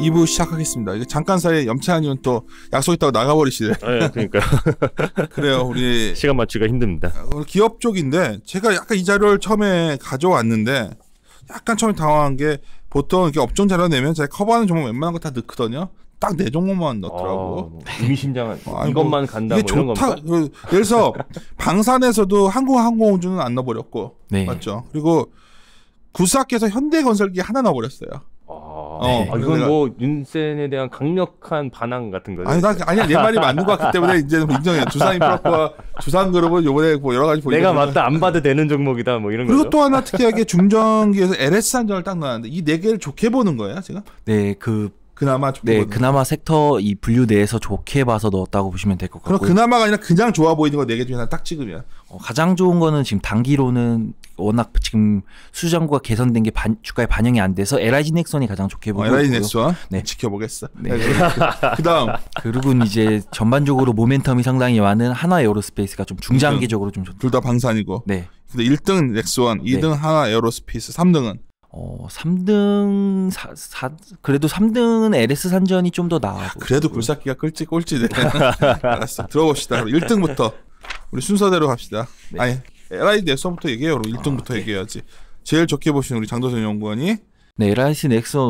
2부 시작하겠습니다. 이게 잠깐 사이에 염채한님은 또 약속 있다고 나가버리시네. 네, 그러니까 그래요. 우리 시간 맞추기가 힘듭니다. 기업 쪽인데 제가 약간 이 자료를 처음에 가져왔는데 약간 처음에 당황한 게 보통 이렇게 업종 자료 내면 제가 커버하는 종목 웬만한 거 다 넣거든요. 딱 네 종목만 넣더라고. 의미심장한 이것만 간다 이게 뭐 이런 좋다. 겁니까? 그래서 방산에서도 한국항공우주는 안 넣어버렸고, 네. 맞죠? 그리고 구스학께서 현대건설기 하나 넣어버렸어요. 이건 뭐 윤센에 대한 강력한 반항 같은 거죠. 아니야 내 말이 맞는 것 같기 때문에 이제는 인정해요. 두산인프라코와 두산그룹은 요번에 뭐 여러 가지 내가 맞다 안 봐도 되는 종목이다 뭐 이런 그리고 거죠. 또 하나 특이하게 중전기에서 LS 한전을 딱 넣었는데 이 네 개를 좋게 보는 거예요 지금? 네, 그나마 좋게 보는 그나마 섹터 이 분류 내에서 좋게 봐서 넣었다고 보시면 될 것 같고요. 그럼 그나마가 아니라 그냥 좋아 보이는 거 네 개 중에 하나 딱 찍으면 가장 좋은 거는 지금 단기로는 워낙 지금 수주잔고가 개선된 게 주가에 반영이 안 돼서 LIG 넥슨이 가장 좋게 보고 LIG 있고요. 넥슨 네. 지켜보겠어. 네. 그다음 그리고 이제 전반적으로 모멘텀이 상당히 많은 하나 에어로스페이스가 좀 중장기적으로 좀 좋다. 둘 다 방산이고. 네. 근데 1등 넥스원, 2등 네. 하나 에어로스페이스, 3등은 3등 그래도 3등은 LS 산전이 좀 더 나아. 그래도 굴삭기가 꼴찌네. 알았어. 들어봅시다. 1등부터 우리 순서대로 갑시다. 네. 아니 LIG 넥슨부터 얘기해요. 1등부터 네. 얘기해야지. 제일 좋게 보시는 우리 장도선 연구원이 네, LIG 넥슨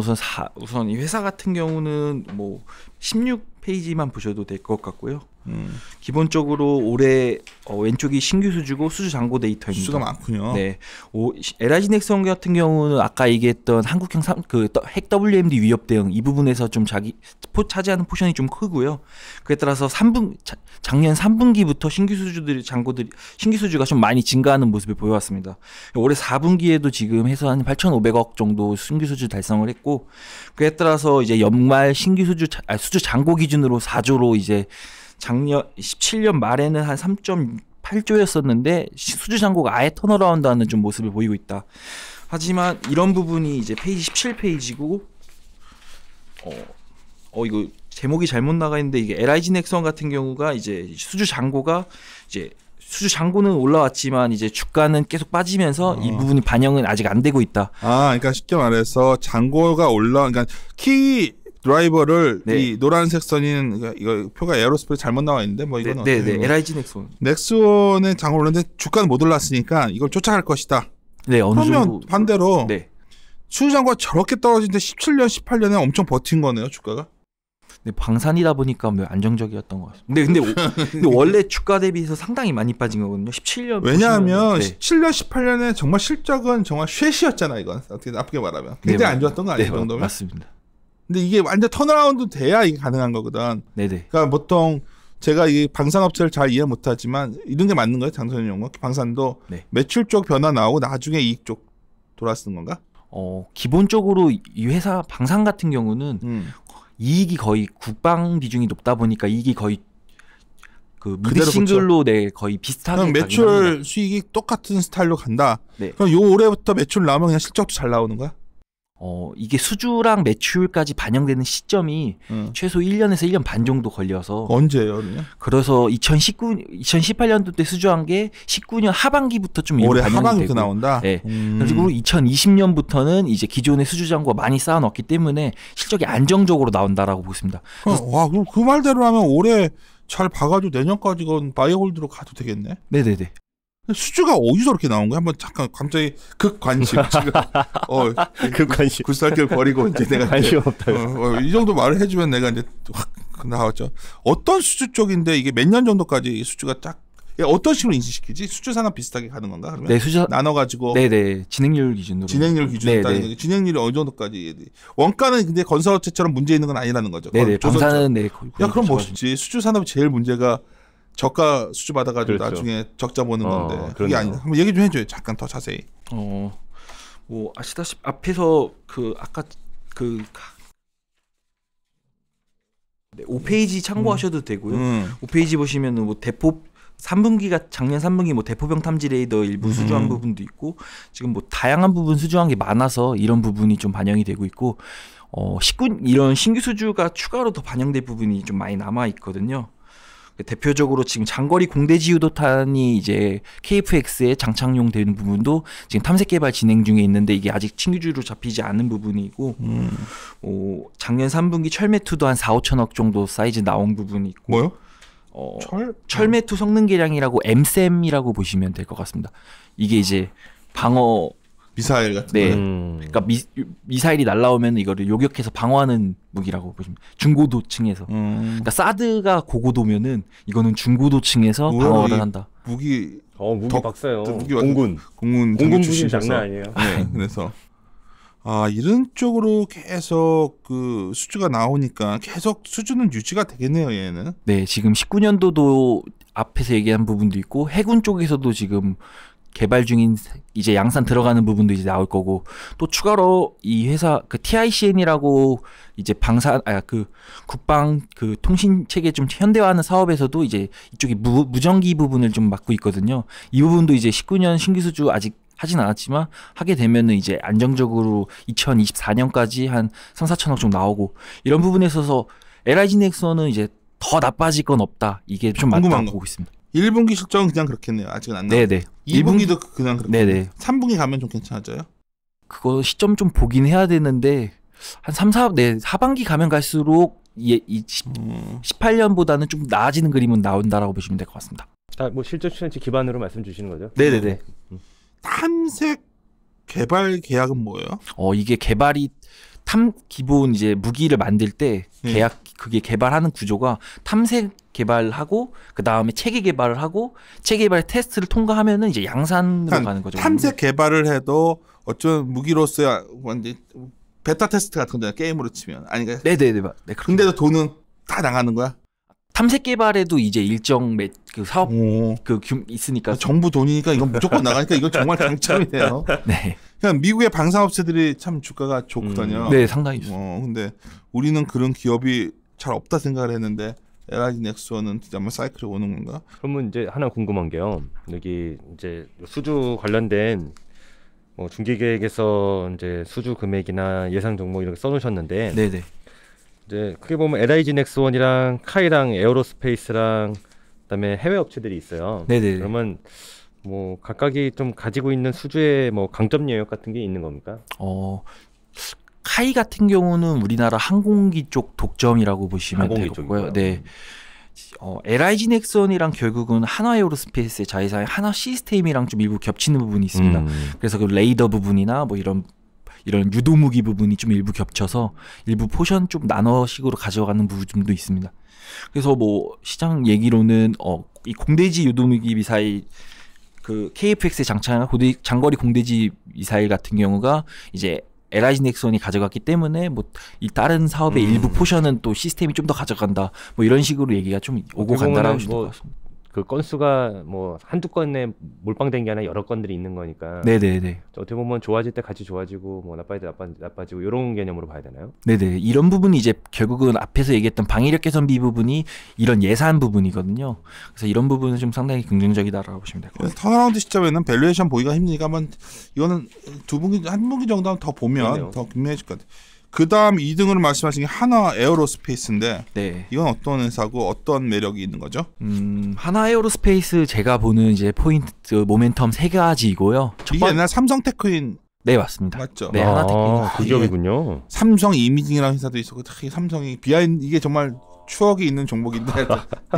우선 이 회사 같은 경우는 뭐 16페이지만 보셔도 될 것 같고요. 기본적으로 올해 왼쪽이 신규 수주고 수주 잔고 데이터입니다. 수가 많군요. 네, LIG 넥슨 같은 경우는 아까 얘기했던 한국형 핵 WMD 위협 대응 이 부분에서 좀 차지하는 포션이 좀 크고요. 그에 따라서 작년 3분기부터 신규 수주가 좀 많이 증가하는 모습을 보여왔습니다. 올해 4분기에도 지금 해서 한 8,500억 정도 신규 수주 달성을 했고, 그에 따라서 이제 연말 신규 수주 잔고 기준으로 4조로 이제 작년 17년 말에는 한 3.8조였었는데 수주 잔고가 아예 턴어라운드하는 좀 모습을 보이고 있다. 하지만 이런 부분이 이제 페이지 17페이지고 이거 제목이 잘못 나가 있는데 이게 LIG 넥슨 같은 경우가 이제 수주 잔고는 올라왔지만 이제 주가는 계속 빠지면서 이 부분이 반영은 아직 안 되고 있다. 그러니까 쉽게 말해서 잔고가 그러니까 키 드라이버를 네. 이 노란색 선인 이거 표가 에어로스페이스 잘못 나와 있는데 뭐 이거는 네, LIG 넥슨의 장고 올랐는데 주가는 못 올랐으니까 이걸 쫓아갈 것이다. 네, 어느 그러면 정도 반대로 네. 수주잔고가 저렇게 떨어지는데 17년, 18년에 엄청 버틴 거네요, 주가가. 네, 방산이다 보니까 뭐 안정적이었던 것 같습니다. 근데 원래 주가 대비해서 상당히 많이 빠진 거거든요. 17년. 왜냐하면 네. 17년, 18년에 정말 실적은 정말 쇠시였잖아, 이건. 어떻게 나쁘게 말하면. 굉장히 네, 안 좋았던 거 아니에요, 이 정도면? 맞습니다. 근데 이게 완전 턴어라운드 돼야 이게 가능한 거거든. 네네. 그러니까 보통 제가 이 방산업체를 잘 이해 못하지만 이런 게 맞는 거예요, 장선영 연구. 방산도 네. 매출 쪽 변화 나오고 나중에 이익 쪽 돌아쓰는 건가? 기본적으로 이 회사 방산 같은 경우는 이익이 거의 국방 비중이 높다 보니까 이익이 거의 그 미드싱글로 거의 비슷하게 그럼 매출 합니다. 수익이 똑같은 스타일로 간다. 네. 그럼 요 올해부터 매출 나오면 그냥 실적도 잘 나오는 거야? 이게 수주랑 매출까지 반영되는 시점이 최소 1년에서 1년 반 정도 걸려서 언제예요, 그러면? 그래서 2018년도 때 수주한 게 19년 하반기부터 좀 올해 반영이 하반기부터 되고, 나온다. 네. 그리고 2020년부터는 이제 기존의 수주 잔고가 많이 쌓아놨기 때문에 실적이 안정적으로 나온다라고 보십니다. 와, 그 말대로 하면 올해 잘 봐가지고 내년까지 건 바이오홀드로 가도 되겠네. 네네네. 수주가 어디서 그렇게 나온 거야? 한번 잠깐 갑자기 극관심 지금. 극관심. 굴살길 버리고 이제 내가 관심 없다. 이 정도 말을 해주면 내가 이제 확 나왔죠. 어떤 수주 쪽인데 이게 몇 년 정도까지 수주가 딱 어떤 식으로 인식시키지? 수주 산업 비슷하게 가는 건가? 그러면 네, 나눠가지고. 네네. 진행률 기준으로. 진행률 기준으로 따지는 거죠. 진행률이 어느 정도까지? 원가는 근데 건설업체처럼 문제 있는 건 아니라는 거죠. 네네. 방사는 야, 그럼 멋있지. 수주 산업이 제일 문제가 저가 수주 받아가지고 그렇죠. 나중에 적자 보는 건데 그게 그러네요. 아니야. 한번 얘기 좀 해줘요. 잠깐 더 자세히. 뭐 아시다시피 앞에서 아까 5페이지 참고하셔도 되고요. 5페이지 보시면은 뭐 대포 3분기가 작년 3분기 뭐 대포병 탐지 레이더 일부 수주한 부분도 있고 지금 뭐 다양한 부분 수주한 게 많아서 이런 부분이 좀 반영이 되고 있고 이런 신규 수주가 추가로 더 반영될 부분이 좀 많이 남아 있거든요. 대표적으로 지금 장거리 공대지 유도탄이 이제 KF-X에 장착용 되는 부분도 지금 탐색 개발 진행 중에 있는데 이게 아직 신규주로 잡히지 않은 부분이고 작년 3분기 철매투도 한 4, 5천억 정도 사이즈 나온 부분이 있고 뭐요? 철매투 성능 개량이라고 MSEM이라고 보시면 될 것 같습니다. 이게 이제 방어 미사일 같은 네. 거요? 그러니까 미사일이 날라오면 이거를 요격해서 방어하는 무기라고 보시면 중고도층에서. 그러니까 사드가 고고도면은 이거는 중고도층에서 방어를 한다. 무기 박사요. 공군 부심 장난 아니에요. 네. 그래서 이런 쪽으로 계속 그 수주가 나오니까 계속 수주는 유지가 되겠네요, 얘는. 네, 지금 19년도도 앞에서 얘기한 부분도 있고 해군 쪽에서도 지금 개발 중인 이제 양산 들어가는 부분도 이제 나올 거고 또 추가로 이 회사 그 TICN이라고 이제 국방 그 통신 체계 좀 현대화하는 사업에서도 이제 이쪽이 무전기 부분을 좀 맡고 있거든요. 이 부분도 이제 19년 신규 수주 아직 하진 않았지만 하게 되면은 이제 안정적으로 2024년까지 한 3, 4천억 정도 나오고 이런 부분에 있어서 LIG 넥슨은 이제 더 나빠질 건 없다. 이게 좀 맞다고 보고 있습니다. 1분기 실적은 그냥 그렇겠네요. 아직은 안 나와요. 네네. 2분기도 그냥 그렇게. 네네. 3분기 가면 좀 괜찮아져요? 그거 시점 좀 보긴 해야 되는데 한 3, 4, 하반기 가면 갈수록 18년보다는 좀 나아지는 그림은 나온다라고 보시면 될 것 같습니다. 뭐 실적 추천치 기반으로 말씀 주시는 거죠? 네네네. 탐색 개발 계약은 뭐예요? 이게 개발이 기본 이제 무기를 만들 때 그게 개발하는 구조가 탐색 개발하고 그 다음에 체계 개발을 하고 체계 개발 테스트를 통과하면은 이제 양산으로 가는 거죠. 탐색 개발을 해도 어쩌면 무기로서야 완전 베타 테스트 같은 거잖아요. 게임으로 치면 아니가. 네네네. 네, 근데도 돈은 다 나가는 거야? 탐색 개발에도 이제 일정 그 사업 있으니까 정부 돈이니까 이건 무조건 나가니까 이건 정말 장점이네요. 네. 그냥 미국의 방산업체들이 참 주가가 좋거든요. 네, 상당히. 근데 우리는 그런 기업이 잘 없다 생각을 했는데 LIG 넥슨은 진짜 한번 사이클이 오는 건가? 그러면 이제 하나 궁금한 게요. 여기 이제 수주 관련된 뭐 중기 계획에서 이제 수주 금액이나 예상 종목 이렇게 써놓으셨는데, 네네. 이제 크게 보면 LIG 넥슨이랑 카이랑 에어로스페이스랑 그다음에 해외 업체들이 있어요. 네네. 그러면 뭐 각각이 좀 가지고 있는 수주의 뭐 강점 영역 같은 게 있는 겁니까? 카이 같은 경우는 우리나라 항공기 쪽 독점이라고 보시면 되고요. 네. LIG 넥슨이랑 결국은 한화에어로스페이스의 자회사의 한화 시스템이랑 좀 일부 겹치는 부분이 있습니다. 그래서 그 레이더 부분이나 뭐 이런 유도무기 부분이 좀 일부 겹쳐서 일부 포션 좀 나눠식으로 가져가는 부분도 있습니다. 그래서 뭐 시장 얘기로는 이 공대지 유도무기 미사일 그 KF-X에 장착한 장거리 공대지 미사일 같은 경우가 이제 LIG 넥슨이 가져갔기 때문에 뭐 이 다른 사업의 일부 포션은 또 시스템이 좀 더 가져간다. 뭐 이런 식으로 얘기가 좀 오고 간다라고 보시면 될 것 같습니다. 그 건수가 뭐 한두 건에 몰빵된 게 아니라 여러 건들이 있는 거니까. 네네네. 어떻게 보면 좋아질 때 같이 좋아지고 뭐 나빠질 때 나빠지고 이런 개념으로 봐야 되나요? 네네. 이런 부분이 이제 결국은 앞에서 얘기했던 방위력 개선비 부분이 이런 예산 부분이거든요. 그래서 이런 부분은 좀 상당히 긍정적이다라고 보시면 될 것 같아요. 턴어라운드 시점에는 밸류에이션 보기가 힘드니까 한번 이거는 한 분기 정도 더 보면 그러네요. 더 분명해질 것 같아요. 그 다음 2등으로 말씀하신 게 한화 에어로스페이스인데 네. 이건 어떤 회사고 어떤 매력이 있는 거죠? 한화 에어로스페이스 제가 보는 이제 포인트 모멘텀 세 가지이고요. 이게 옛날 삼성테크인 네, 맞습니다. 맞죠? 네, 하나테크인. 그 기업이군요. 삼성 이미징이라는 회사도 있었고 특히 삼성이 비하인드 이게 정말 추억이 있는 종목인데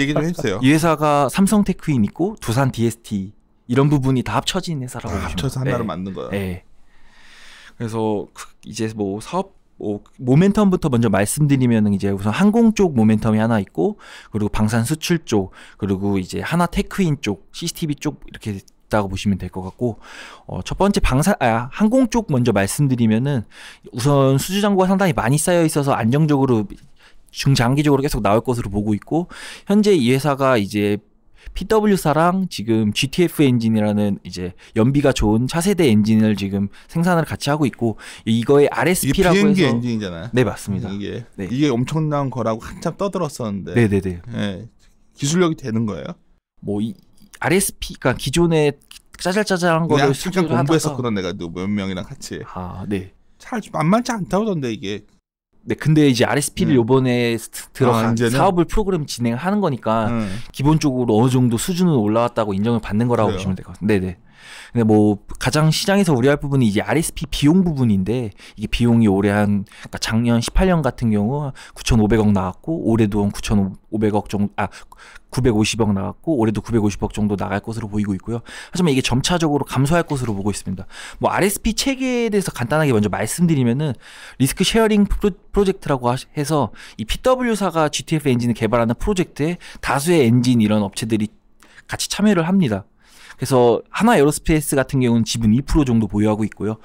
얘기 좀 해주세요. 이 회사가 삼성테크인 있고 두산 DST 이런 부분이 다 합쳐진 회사라고 보시면 합쳐서 하나로 만든 거야. 네. 그래서 이제 뭐 사업 모멘텀부터 먼저 말씀드리면 이제 우선 항공 쪽 모멘텀이 하나 있고 그리고 방산 수출 쪽 그리고 이제 하나 테크인 쪽 CCTV 쪽 이렇게 있다고 보시면 될 것 같고 첫 번째 항공 쪽 먼저 말씀드리면은 우선 수주 잔고가 상당히 많이 쌓여 있어서 안정적으로 중장기적으로 계속 나올 것으로 보고 있고 현재 이 회사가 이제 PW사랑 지금 GTF 엔진이라는 이제 연비가 좋은 차세대 엔진을 지금 생산을 같이 하고 있고 이거의 RSP라고 비행기 해서 엔진이잖아요. 네, 맞습니다. 이게 엄청난 거라고 한참 떠들었었는데. 네네네. 네. 기술력이 되는 거예요? 뭐 이 RSP가 기존에 짜잘짜잘한 거를 잠깐 공부했었거든 내가 몇 명이랑 같이. 네. 잘 만만치 않다던데 이게. 네, 근데 이제 RSP를 요번에 들어간 이제는? 사업을 프로그램 진행하는 거니까 기본적으로 어느 정도 수준은 올라왔다고 인정을 받는 거라고 그래요. 보시면 될 것 같습니다. 네네. 근데 뭐 가장 시장에서 우려할 부분이 이제 RSP 비용 부분인데 이게 비용이 올해 그러니까 작년 18년 같은 경우 9,500억 나왔고 올해도 한 9,500억 정도 950억 나왔고 올해도 950억 정도 나갈 것으로 보이고 있고요. 하지만 이게 점차적으로 감소할 것으로 보고 있습니다. 뭐 RSP 체계에 대해서 간단하게 먼저 말씀드리면은 리스크 쉐어링 프로젝트라고 해서 이 PW사가 GTF 엔진을 개발하는 프로젝트에 다수의 엔진 이런 업체들이 같이 참여를 합니다. 그래서 하나 에어로스페이스 같은 경우는 지분 2% 정도 보유하고 있고요.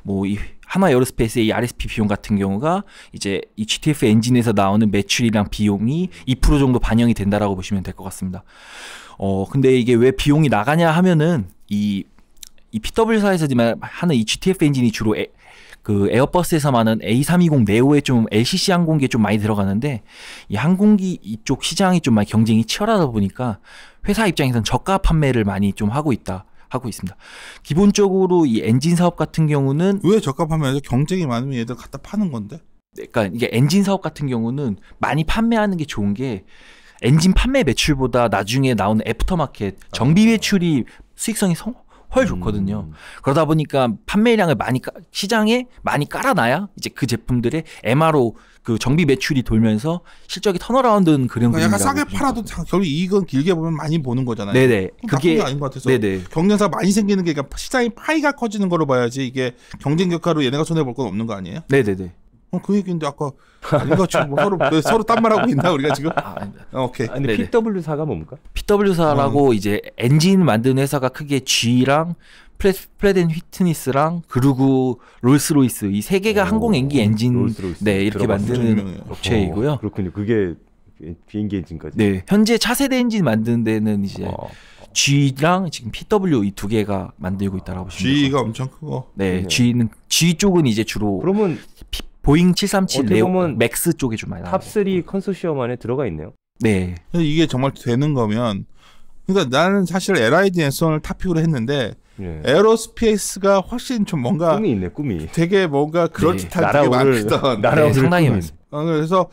뭐 이 하나 에어로스페이스의 이 RSP 비용 같은 경우가 이제 이 GTF 엔진에서 나오는 매출이랑 비용이 2% 정도 반영이 된다라고 보시면 될 것 같습니다. 근데 이게 왜 비용이 나가냐 하면은 이 PW사에서 하는 이 GTF 엔진이 주로 그 에어버스에서만은 A320 네오에 좀 LCC 항공기에 좀 많이 들어가는데 이 항공기 이쪽 시장이 좀 많이 경쟁이 치열하다 보니까 회사 입장에서는 저가 판매를 많이 좀 하고 있습니다. 기본적으로 이 엔진 사업 같은 경우는 왜 저가하면 경쟁이 많으면 얘들 갖다 파는 건데? 그러니까 이게 엔진 사업 같은 경우는 많이 판매하는 게 좋은 게 엔진 판매 매출보다 나중에 나오는 애프터마켓 정비 매출이 수익성이 헐 좋거든요. 그러다 보니까 판매량을 시장에 많이 깔아놔야 이제 그 제품들의 MRO 그 정비 매출이 돌면서 실적이 턴어라운드는 그런 그러니까 약간 그림이라고 싸게 팔아도 결국 이익은 길게 보면 많이 보는 거잖아요. 네네. 그게 아닌 것 같아서 네네. 경쟁사 많이 생기는 게 그러니까 시장이 파이가 커지는 거로 봐야지 이게 경쟁 격화로 얘네가 손해 볼 건 없는 거 아니에요? 네네네. 그 얘기인데 아까 아닌가 지금 뭐 서로 딴 말하고 있나 우리가 지금? 오케이. 근데 네네. PW사가 뭡니까? PW사라고 이제 엔진 만드는 회사가 크게 G랑 플랫 앤 휘트니스랑 그리고 롤스로이스 이 세 개가 항공기 엔진 롤스로이스. 네 이렇게 만드는 유명해요. 업체이고요. 그렇군요. 그게 비행기 엔진까지. 네 현재 차세대 엔진 만드는 데는 이제 G랑 지금 PW 이 두 개가 만들고 있다라고 보시면 돼요. G가 엄청 크고. 네, G 쪽은 이제 주로 그러면 보잉 737 어떻게 네오 보면 맥스 쪽에 좀 많이 나와요. 탑3 컨소시엄 안에 들어가 있네요. 네, 이게 정말 되는 거면 그러니까 나는 사실 LID 앤son을 탑픽으로 했는데 예. 에어로스페이스가 훨씬 좀 뭔가 꿈이 있네, 꿈이. 되게 뭔가 그럴듯한 게 많거든. 네, 상당히 많습니다. 그래서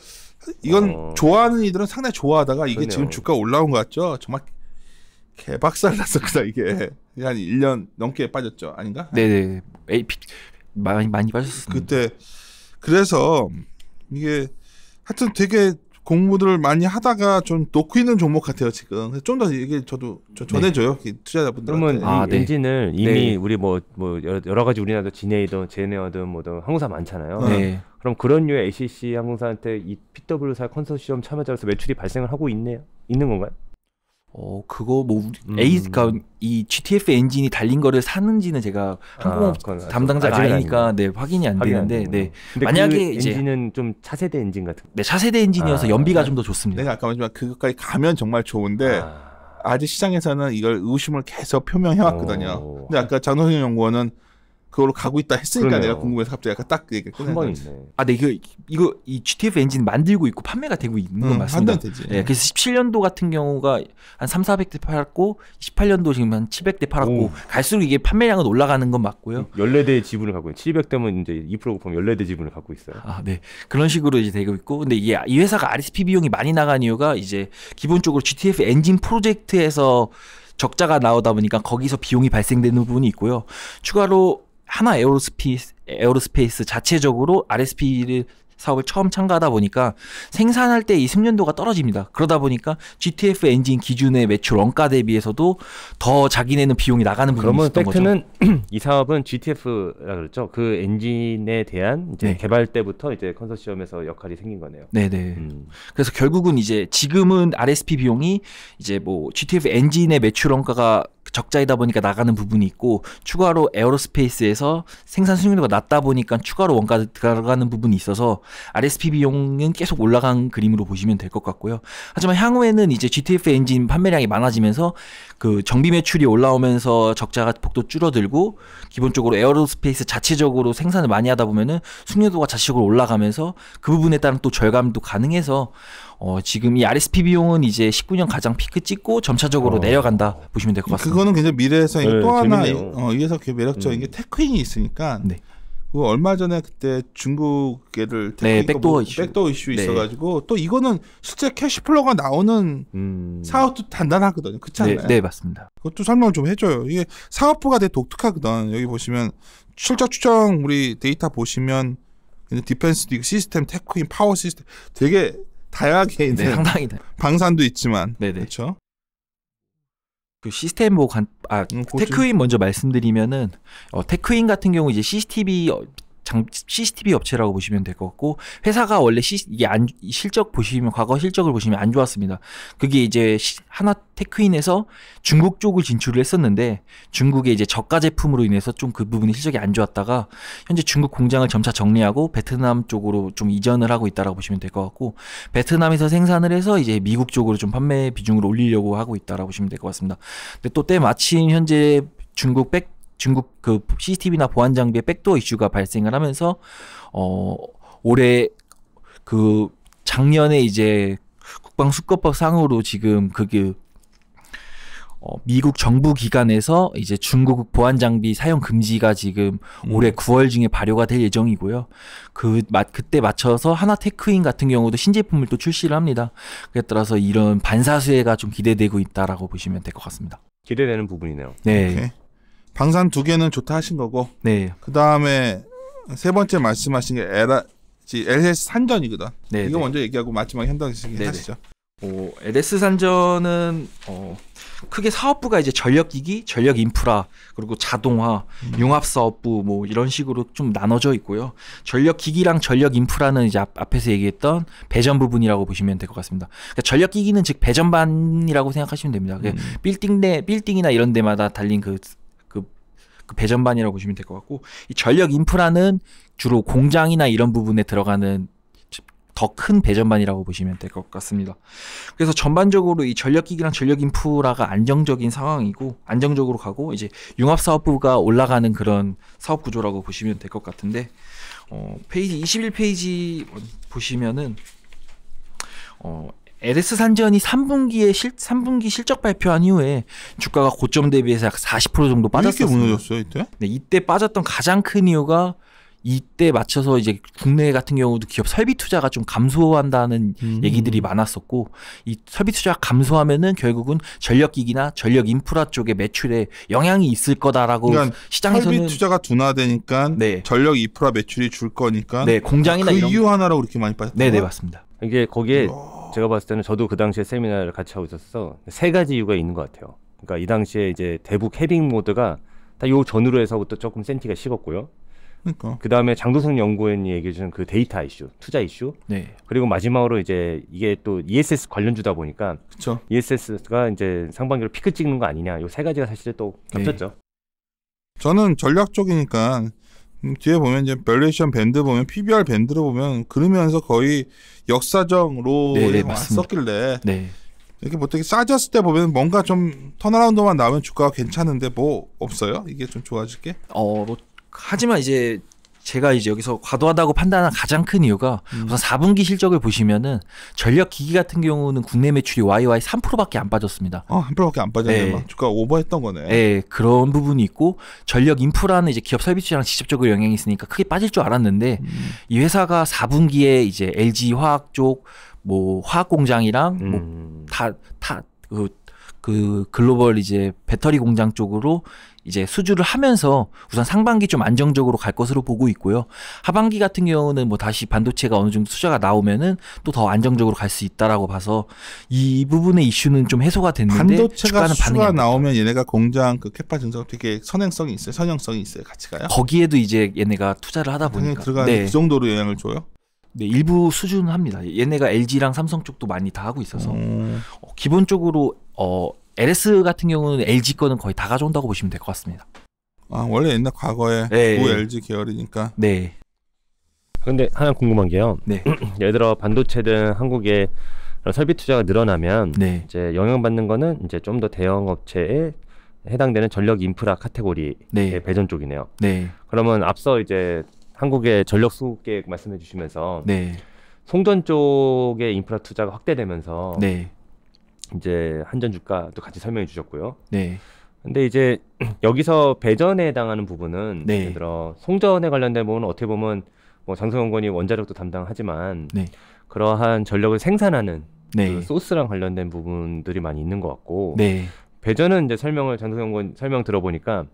이건 좋아하는 이들은 상당히 좋아하다가 이게 그러네요. 지금 주가 올라온 것 같죠? 정말 개박살 났었구나 이게. 한 1년 넘게 빠졌죠. 아닌가? 네, 많이 빠졌습니다. 그때 그래서 이게 하여튼 되게 공부들을 많이 하다가 좀 놓고 있는 종목 같아요 지금. 좀 더 이게 저도 전해줘요 투자자분들한테. 그러면 이 네. 엔진을 이미 네. 우리 뭐 여러 가지 우리나라도 진에이든 제네어든 뭐든 항공사 많잖아요. 네. 그럼 그런 류의 ACC 항공사한테 이 PW사 컨소시엄 참여자로서 매출이 발생을 하고 있는 건가요? 그거 뭐 그러니까 이 GTF 엔진이 달린 거를 사는지는 제가 항공업 그건 담당자가 아직은 아니니까 아니군요. 네 확인이 안 되는데 네. 근데 만약에 그 이제 엔진은 좀 차세대 엔진 같은. 네, 차세대 엔진이어서 연비가 좀 더 좋습니다. 내가 아까 말했지만 그것까지 가면 정말 좋은데 아직 시장에서는 이걸 의심을 계속 표명해왔거든요. 근데 아까 장동현 연구원은 그걸로 가고 있다 했으니까 그러네요. 내가 궁금해서 갑자기 약간 딱 얘기를 한 번이 있네. 네, 이거 이 GTF 엔진 만들고 있고 판매가 되고 있는 건 맞습니다. 판단 되지. 네, 그래서 17년도 같은 경우가 한 3,400대 팔았고 18년도 지금 한 700대 팔았고 오. 갈수록 이게 판매량은 올라가는 건 맞고요. 14대의 지분을 갖고 있는 700대면 이제 2% 곱하면 14대 지분을 갖고 있어요. 네. 그런 식으로 이제 되고 있고 근데 이게 이 회사가 RSP 비용이 많이 나간 이유가 이제 기본적으로 GTF 엔진 프로젝트에서 적자가 나오다 보니까 거기서 비용이 발생되는 부분이 있고요. 추가로 하나 에어로스페이스 자체적으로 RSP 사업을 처음 참가하다 보니까 생산할 때 이 숙련도가 떨어집니다. 그러다 보니까 GTF 엔진 기준의 매출 원가 대비해서도 더 자기네는 비용이 나가는 부분이 그러면 있었던 거죠. 팩트는 이 사업은 GTF라 그랬죠. 그 엔진에 대한 이제 네. 개발 때부터 이제 컨소시엄에서 역할이 생긴 거네요. 네네. 그래서 결국은 이제 지금은 RSP 비용이 이제 뭐 GTF 엔진의 매출 원가가 적자이다 보니까 나가는 부분이 있고 추가로 에어로스페이스에서 생산 수익률가 낮다 보니까 추가로 원가 들어가는 부분이 있어서 RSP 비용은 계속 올라간 그림으로 보시면 될 것 같고요. 하지만 향후에는 이제 GTF 엔진 판매량이 많아지면서 그 정비 매출이 올라오면서 적자가 폭도 줄어들고 기본적으로 에어로스페이스 자체적으로 생산을 많이 하다 보면은 숙련도가 자체적으로 올라가면서 그 부분에 따른 또 절감도 가능해서 지금 이 RSP 비용은 이제 19년 가장 피크 찍고 점차적으로 내려간다 보시면 될 것 같습니다. 그거는 굉장히 미래에서 네, 또 하나 재밌네요. 이 회사 그 매력적인 게 테크인이 있으니까 네. 그 얼마 전에 그때 중국애를 네, 백도어 이슈. 백도어 이슈 네. 있어가지고 또 이거는 실제 캐시플로가 나오는 사업도 단단하거든요. 그렇지 않나요? 네, 맞습니다. 그것도 설명을 좀 해줘요. 이게 사업부가 되게 독특하거든. 여기 보시면 실적 추정 우리 데이터 보시면 디펜스도 있고 시스템, 테크인, 파워 시스템 되게 다양하게 있는 네, 상당히 방산도 있지만 네네. 그렇죠. 그 시스템 뭐 테크윈 먼저 말씀드리면은 테크윈 같은 경우 이제 CCTV 업체라고 보시면 될 것 같고 회사가 원래 이게 실적 보시면 과거 실적을 보시면 안 좋았습니다. 그게 이제 하나 테크윈에서 중국 쪽을 진출을 했었는데 중국의 이제 저가 제품으로 인해서 좀 그 부분이 실적이 안 좋았다가 현재 중국 공장을 점차 정리하고 베트남 쪽으로 좀 이전을 하고 있다라고 보시면 될 것 같고 베트남에서 생산을 해서 이제 미국 쪽으로 좀 판매 비중을 올리려고 하고 있다라고 보시면 될 것 같습니다. 근데 또 때마침 현재 중국 그 CCTV나 보안 장비의 백도어 이슈가 발생을 하면서 올해 그 작년에 이제 국방수급법 상으로 지금 그게 미국 정부 기관에서 이제 중국 보안 장비 사용 금지가 지금 올해 9월 중에 발효가 될 예정이고요. 그때 맞춰서 하나테크인 같은 경우도 신제품을 또 출시를 합니다. 그에 따라서 이런 반사수혜가 좀 기대되고 있다라고 보시면 될 것 같습니다. 기대되는 부분이네요. 네. 오케이. 방산 2개는 좋다 하신 거고. 네. 그 다음에 세 번째 말씀하신 게 LS 산전이거든. 네. 이거 먼저 얘기하고 마지막에 현당 씨 네네. 하시죠. LS 산전은 크게 사업부가 이제 전력기기, 전력 인프라, 그리고 자동화, 융합 사업부 뭐 이런 식으로 좀 나눠져 있고요. 전력기기랑 전력 인프라는 이제 앞에서 얘기했던 배전 부분이라고 보시면 될 것 같습니다. 그러니까 전력기기는 즉 배전반이라고 생각하시면 됩니다. 빌딩이나 이런 데마다 달린 그 배전반이라고 보시면 될 것 같고, 이 전력 인프라는 주로 공장이나 이런 부분에 들어가는 더 큰 배전반이라고 보시면 될 것 같습니다. 그래서 전반적으로 이 전력기기랑 전력 인프라가 안정적인 상황이고 안정적으로 가고 이제 융합사업부가 올라가는 그런 사업 구조라고 보시면 될 것 같은데, 페이지 21페이지 보시면은 LS 산전이 3분기 실적 발표한 이후에 주가가 고점 대비해서 약 40% 정도 빠졌었습니다. 이렇게 무너졌어요 이때? 네, 이때 빠졌던 가장 큰 이유가 이때 맞춰서 이제 국내 같은 경우도 기업 설비 투자가 좀 감소한다는 얘기들이 많았었고, 이 설비 투자가 감소하면은 결국은 전력기기나 전력 인프라 쪽에 매출에 영향이 있을 거다라고 그러니까 시장에서는 설비 투자가 둔화되니까 네. 전력 인프라 매출이 줄 거니까 네, 공장이나 그 이런 이유 하나라고 그렇게 많이 빠졌던 네, 거야? 맞습니다. 이게 거기에 제가 봤을 때는 저도 그 당시에 세미나를 같이 하고 있었어. 세 가지 이유가 있는 것 같아요. 그러니까 이 당시에 이제 대북 해빙 모드가 다 요 전후로 해서부터 조금 센티가 식었고요. 그러니까. 그 다음에 장도성 연구원이 얘기해주는 그 데이터 이슈, 투자 이슈. 네. 그리고 마지막으로 이제 이게 또 ESS 관련주다 보니까 그렇죠. ESS가 이제 상반기로 피크 찍는 거 아니냐. 요 세 가지가 사실 또 겹쳤죠. 저는 전략 쪽이니까 뒤에 보면 이제 밸류에이션 밴드 보면 PBR 밴드로 보면 그러면서 거의 역사적으로 네, 왔었길래 네. 이렇게 보통 싸졌을 때 보면 뭔가 좀 턴어라운드만 나오면 주가가 괜찮은데 뭐 없어요? 이게 좀 좋아질 게? 뭐 하지만 이제 제가 이제 여기서 과도하다고 판단한 가장 큰 이유가 우선 4분기 실적을 보시면은 전력 기기 같은 경우는 국내 매출이 YY 3%밖에 안 빠졌습니다. 한 프로밖에 안 빠졌네. 네. 막 주가 오버했던 거네. 네, 그런 부분이 있고 전력 인프라는 이제 기업 설비 투자랑 직접적으로 영향이 있으니까 크게 빠질 줄 알았는데 이 회사가 4분기에 이제 LG 화학 쪽 뭐 화학 공장이랑 그 글로벌 이제 배터리 공장 쪽으로 이제 수주를 하면서 우선 상반기 좀 안정적으로 갈 것으로 보고 있고요. 하반기 같은 경우는 뭐 다시 반도체가 어느 정도 투자가 나오면은 또 더 안정적으로 갈 수 있다라고 봐서 이 부분의 이슈는 좀 해소가 됐는데 반도체가 주가는 반응이 수가 안 됐다. 나오면 얘네가 공장 그 캐파 증석 되게 선행성이 있어요. 선형성이 있어요. 같이 가요? 거기에도 이제 얘네가 투자를 하다 당연히 보니까 들어가는 그 정도로 영향을 줘요? 네, 일부 수준은 합니다. 얘네가 LG랑 삼성 쪽도 많이 다 하고 있어서 기본적으로 LS 같은 경우는 LG 거는 거의 다 가져온다고 보시면 될 것 같습니다. 원래 옛날 과거에 네. 고 LG 계열이니까. 네. 근데 하나 궁금한 게요. 네. 예를 들어 반도체든 한국의 설비 투자가 늘어나면 네. 이제 영향받는 거는 이제 좀 더 대형 업체에 해당되는 전력 인프라 카테고리의 네. 배전 쪽이네요. 네. 그러면 앞서 이제 한국의 전력 수급 계획 말씀해 주시면서 네. 송전 쪽의 인프라 투자가 확대되면서 네. 이제 한전 주가도 같이 설명해 주셨고요. 네. 근데 이제 여기서 배전에 해당하는 부분은 네. 예를 들어 송전에 관련된 부분은 어떻게 보면 뭐 장성원건이 원자력도 담당하지만 네. 그러한 전력을 생산하는 네. 그 소스랑 관련된 부분들이 많이 있는 것 같고 네. 배전은 이제 장성원 설명 들어보니까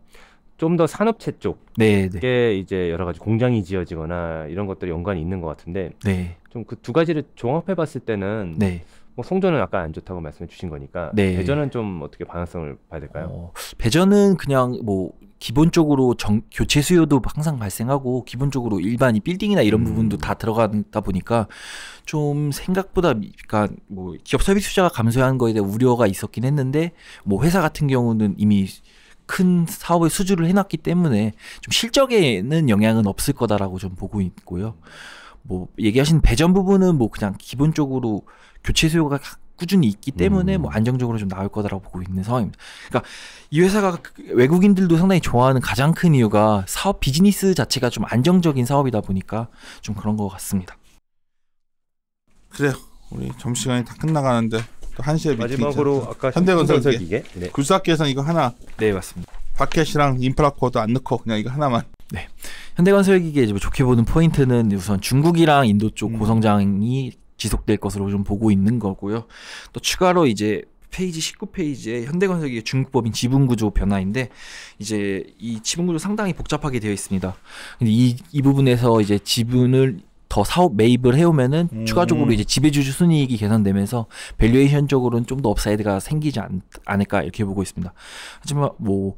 좀 더 산업체 쪽에 네. 네. 이제 여러 가지 공장이 지어지거나 이런 것들이 연관이 있는 것 같은데 네. 좀 그 두 가지를 종합해봤을 때는 네. 뭐 송전은 아까 안 좋다고 말씀해 주신 거니까 네. 배전은 좀 어떻게 방향성을 봐야 될까요? 배전은 그냥 뭐 기본적으로 교체 수요도 항상 발생하고 기본적으로 일반 이 빌딩이나 이런 부분도 다 들어가다 보니까 좀 생각보다 그러니까 뭐 기업 서비스 투자가 감소한 거에 대한 우려가 있었긴 했는데 뭐 회사 같은 경우는 이미 큰 사업을 수주를 해놨기 때문에 좀 실적에는 영향은 없을 거다라고 좀 보고 있고요. 뭐 얘기하신 배전 부분은 뭐 그냥 기본적으로 교체 수요가 꾸준히 있기 때문에 뭐 안정적으로 좀 나올 거다라고 보고 있는 상황입니다. 그러니까 이 회사가 외국인들도 상당히 좋아하는 가장 큰 이유가 사업 비즈니스 자체가 좀 안정적인 사업이다 보니까 좀 그런 것 같습니다. 그래요. 우리 점심시간이 다 끝나가는데 또 1시에 마지막으로 아까 현대건설기계 네. 굴삭기에서는 이거 하나 네, 맞습니다. 바켓이랑 인프라코어도 안 넣고 그냥 이거 하나만. 네. 현대건설기계 이제 좋게 보는 포인트는 우선 중국이랑 인도 쪽 고성장이 지속될 것으로 좀 보고 있는 거고요. 또 추가로 이제 페이지 19페이지에 현대건설기계 중국법인 지분구조 변화인데 이제 이 지분구조 상당히 복잡하게 되어 있습니다. 근데 이 부분에서 이제 지분을 더 사업 매입을 해오면은 추가적으로 이제 지배주주 순이익이 개선되면서 밸류에이션적으로는 좀 더 업사이드가 생기지 않을까 이렇게 보고 있습니다. 하지만 뭐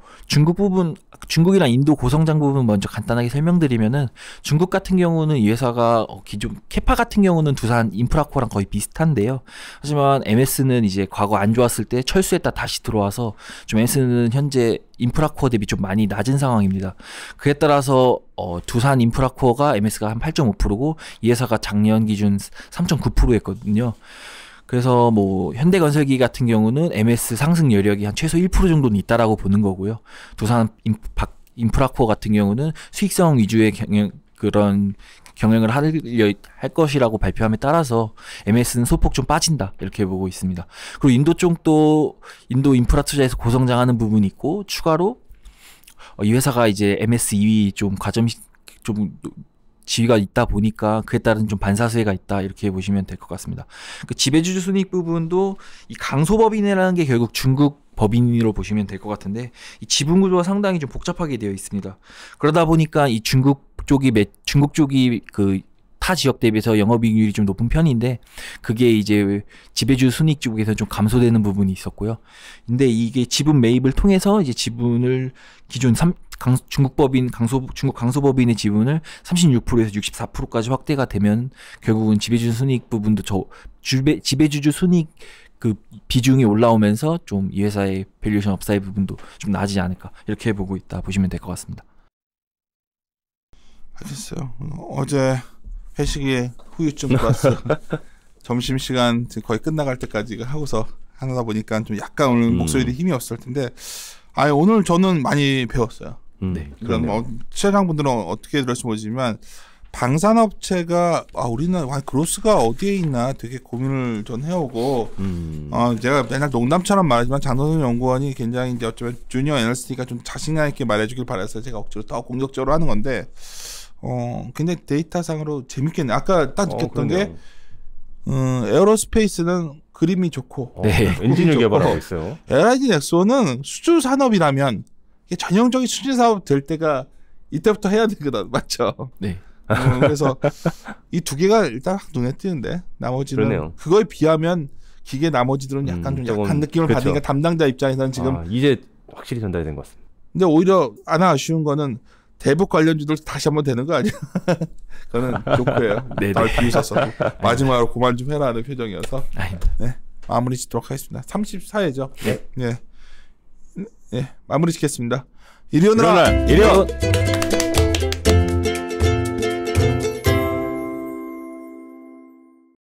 중국이랑 인도 고성장 부분 먼저 간단하게 설명드리면은 중국 같은 경우는 이 회사가 기존 캐파 같은 경우는 두산 인프라코랑 거의 비슷한데요. 하지만 MS는 이제 과거 안 좋았을 때 철수했다 다시 들어와서 좀 MS는 현재 인프라코어 대비 좀 많이 낮은 상황입니다. 그에 따라서 두산 인프라코어가 MS가 한 8.5%고 이 회사가 작년 기준 3.9%였거든요. 그래서 뭐 현대건설기 같은 경우는 MS 상승 여력이 한 최소 1% 정도는 있다라고 보는 거고요. 두산 인프라코어 같은 경우는 수익성 위주의 경영을 할 것이라고 발표함에 따라서 MS는 소폭 좀 빠진다 이렇게 보고 있습니다. 그리고 인도 쪽도 인도 인프라 투자에서 고성장하는 부분이 있고 추가로 이 회사가 이제 MS 2위 좀 지위가 있다 보니까 그에 따른 좀 반사수혜가 있다 이렇게 보시면 될 것 같습니다. 그 지배주주 순이익 부분도 이 강소법인이라는 게 결국 중국 법인으로 보시면 될 것 같은데 이 지분 구조가 상당히 좀 복잡하게 되어 있습니다. 그러다 보니까 이 중국 쪽이 그 타 지역 대비해서 영업이익률이 좀 높은 편인데 그게 이제 지배주주 순이익 쪽에서 좀 감소되는 부분이 있었고요. 근데 이게 지분 매입을 통해서 이제 지분을 기존 중국 강소법인의 지분을 36%에서 64%까지 확대가 되면 결국은 지배주주 순이익 부분도 지배주주 순이익 그 비중이 올라오면서 좀 이 회사의 밸류에이션 업사이드 부분도 좀 나아지지 않을까 이렇게 보고 있다 보시면 될 것 같습니다. 알겠어요. 어제 회식에 후유증 플러스 점심시간 거의 끝나갈 때까지 하고서 하다 보니까 좀 약간 오늘 목소리도 힘이 없을 텐데 오늘 저는 많이 배웠어요. 네. 그럼 시청자분들은 어떻게 들을지 모르지만 방산업체가 우리는 그로스가 어디에 있나 되게 고민을 전 해오고 제가 맨날 농담처럼 말하지만 장동선 연구원이 굉장히 이제 어쩌면 주니어 애널리스트니까 좀 자신감 있게 말해주길 바라서 제가 억지로 더 공격적으로 하는 건데 굉장히 데이터상으로 재밌겠네. 아까 딱 느꼈던 게 에어로스페이스는 그림이 좋고 네. 엔진을 개발하고 있어요. LIG 넥소는 수주 산업이라면 이게 전형적인 수주 사업 될 때가 이때부터 해야 되거든, 맞죠? 네. 그래서 이 두 개가 일단 눈에 띄는데 나머지는 그러네요. 그거에 비하면 기계 나머지들은 약간 좀 약한 느낌을 그렇죠. 받으니까 담당자 입장에서는 지금 이제 확실히 전달된 것 같습니다. 근데 오히려 하나 아쉬운 거는 대북 관련주들 다시 한번 되는 거 아니야? 그거는 조크예요. 날 비웃었어. 마지막으로 그만 좀 해라 하는 표정이어서 네, 마무리 짓도록 하겠습니다. 34회죠. 네. 네. 마무리 짓겠습니다. 이리 오너라. 이리 오.